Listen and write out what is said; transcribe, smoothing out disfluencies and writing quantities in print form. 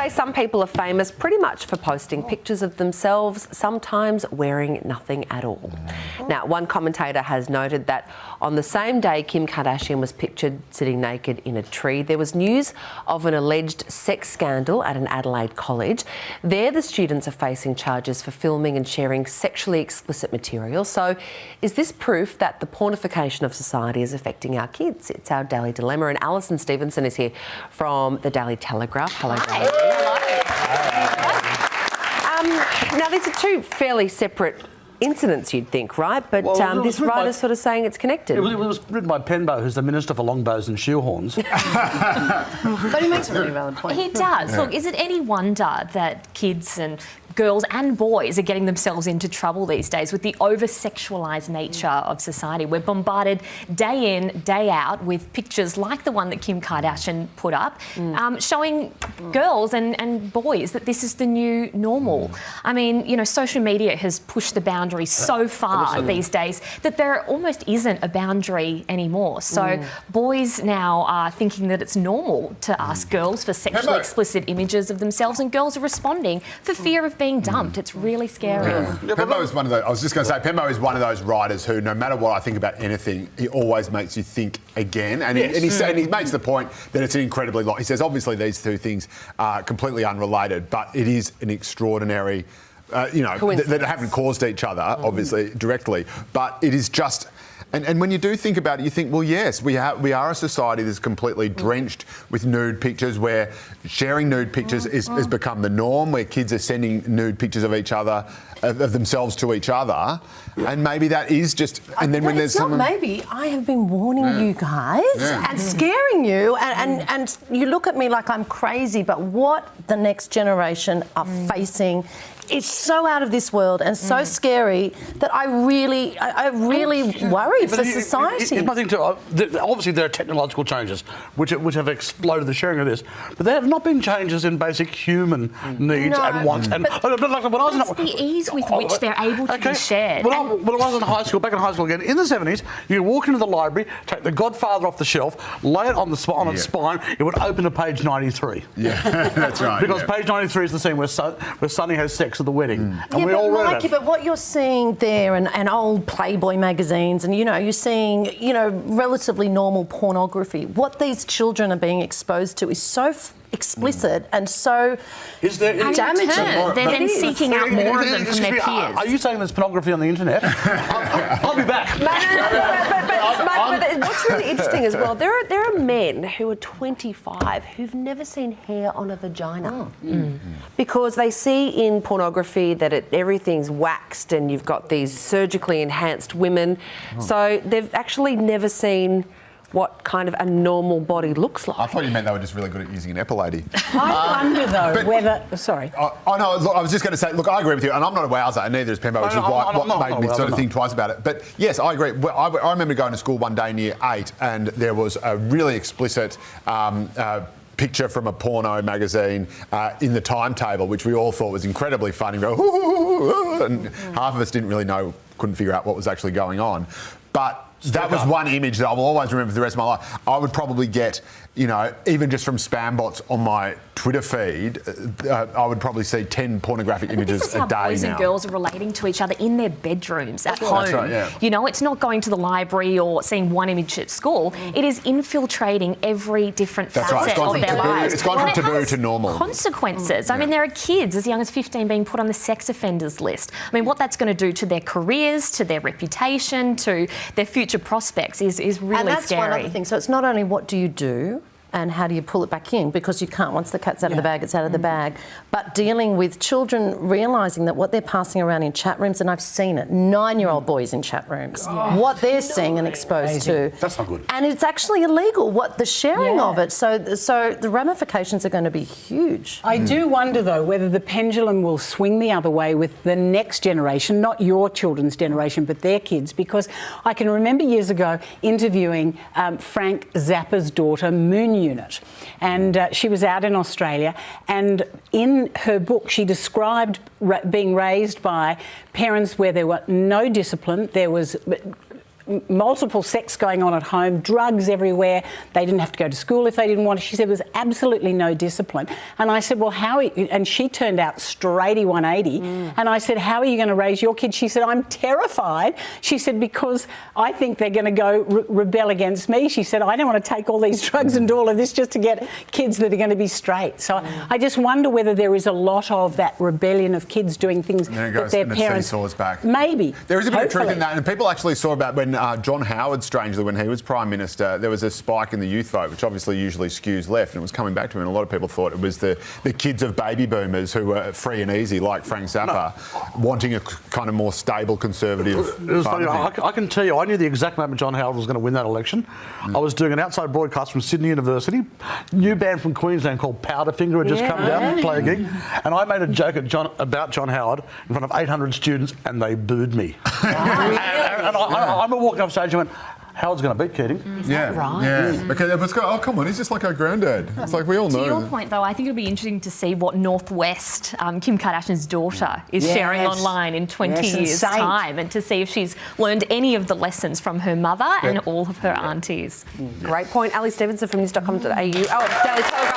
say some people are famous pretty much for posting pictures of themselves, sometimes wearing nothing at all. Now, one commentator has noted that on the same day Kim Kardashian was pictured sitting naked in a tree, there was news of an alleged sex scandal at an Adelaide college. There, the students are facing charges for filming and sharing sexually explicit material. So, is this proof that the pornification of society is affecting our kids? It's our Daily Dilemma, and Alison Stevenson is here from the Daily Telegraph. Hello, Hi. Hello. Now, these are two fairly separate incidents, you'd think, right? But this writer's sort of saying it's connected. It was written by Penbo, who's the Minister for Longbows and Shoehorns. But he makes a really valid point. He does. Look, is it any wonder that kids and girls and boys are getting themselves into trouble these days with the over-sexualised nature of society? We're bombarded day in, day out with pictures like the one that Kim Kardashian put up, showing girls and boys that this is the new normal. I mean, you know, social media has pushed the boundaries so far these days that there almost isn't a boundary anymore. So boys now are thinking that it's normal to ask girls for sexually explicit images of themselves, and girls are responding for fear of being dumped. It's really scary. Penbo is one of those. I was just going to say, Penbo is one of those writers who, no matter what I think about anything, he always makes you think again. And, he makes the point that it's an incredibly lot. He says, obviously, these two things are completely unrelated, but it is an extraordinary, that haven't caused each other, obviously, directly. But it is just. And when you do think about it, you think, well, yes, we are a society that's completely drenched with nude pictures, where sharing nude pictures has become the norm, where kids are sending nude pictures of each other, of themselves to each other, and maybe that is just. And then when there's someone, maybe I have been warning you guys and scaring you, and you look at me like I'm crazy, but what the next generation are facing is so out of this world and so scary that I really worry for society. It's nothing to. Obviously, there are technological changes which have exploded the sharing of this, but there have not been changes in basic human needs and wants. And it's the ease with which they're able to be shared. When I was in high school, back in high school again, in the 70s, you could walk into the library, take The Godfather off the shelf, lay it on its spine, it would open to page 93. Yeah, that's right. Because page 93 is the scene where Sonny has sex at the wedding. And we all read it. But what you're seeing there, and old Playboy magazines, and you're seeing relatively normal pornography. What these children are being exposed to is so explicit and so damaging. They're then seeking out more of them from their peers. Are you saying there's pornography on the internet? I'll be back. But what's really interesting as well, there are men who are 25 who've never seen hair on a vagina because they see in pornography that everything's waxed and you've got these surgically enhanced women. So they've actually never seen what kind of a normal body looks like. I thought you meant they were just really good at using an epilady. I wonder, though, whether... Sorry. No, look, I was just going to say, look, I agree with you, and I'm not a wowser, and neither is Penbo, which is what made me sort of think twice about it. But yes, I agree. I remember going to school one day in Year 8, and there was a really explicit picture from a porno magazine in the timetable, which we all thought was incredibly funny. And half of us didn't really know, couldn't figure out what was actually going on. But that was one image that I will always remember for the rest of my life. I would probably get, even just from spam bots on my Twitter feed, I would probably see 10 pornographic images a day now. This is how boys and girls are relating to each other in their bedrooms at home. That's right, yeah. It's not going to the library or seeing one image at school. It is infiltrating every different facet of their lives. It's gone from taboo to normal. Consequences. I mean, there are kids as young as 15 being put on the sex offenders list. I mean, what that's going to do to their careers, to their reputation, to their future prospects is really scary. And that's one other thing. So it's not only what do you do and how do you pull it back in, because you can't, once the cat's out of the bag, it's out of the bag, but dealing with children realising that what they're passing around in chat rooms, and I've seen it, 9-year-old boys in chat rooms, what they're seeing and exposed to. That's not good. And it's actually illegal, what the sharing of it. So the ramifications are going to be huge. I do wonder, though, whether the pendulum will swing the other way with the next generation, not your children's generation, but their kids, because I can remember years ago interviewing Frank Zappa's daughter, Moon Unit, and she was out in Australia, and in her book she described being raised by parents where there were no discipline, there was multiple sex going on at home, drugs everywhere. They didn't have to go to school if they didn't want to. She said there was absolutely no discipline. And I said, well, how are you? And she turned out straighty 180. And I said, how are you going to raise your kids? She said, I'm terrified. She said, because I think they're going to go rebel against me. She said, I don't want to take all these drugs and do all of this just to get kids that are going to be straight. So I just wonder whether there is a lot of that rebellion of kids doing things that their parents... back. Maybe. There is a bit of truth in that. And people actually saw about when John Howard, strangely, when he was Prime Minister, there was a spike in the youth vote, which obviously usually skews left, and it was coming back to him. And a lot of people thought it was the kids of baby boomers who were free and easy, like Frank Zappa, wanting a kind of more stable conservative... It was funny. I can tell you, I knew the exact moment John Howard was going to win that election. I was doing an outside broadcast from Sydney University. New band from Queensland called Powderfinger had just come down and play a gig. And I made a joke about John Howard in front of 800 students, and they booed me. and I remember walking off stage and went, Howard's going to beat Keating. Is that right? Yeah. Because everyone's going, oh, come on, he's just like our granddad. It's like we all know. To your point, though, I think it'll be interesting to see what Northwest, Kim Kardashian's daughter, is sharing online in 20 years' time, and to see if she's learned any of the lessons from her mother and all of her aunties. Great point. Ali Stevenson from news.com.au. Oh, Daily Telegraph.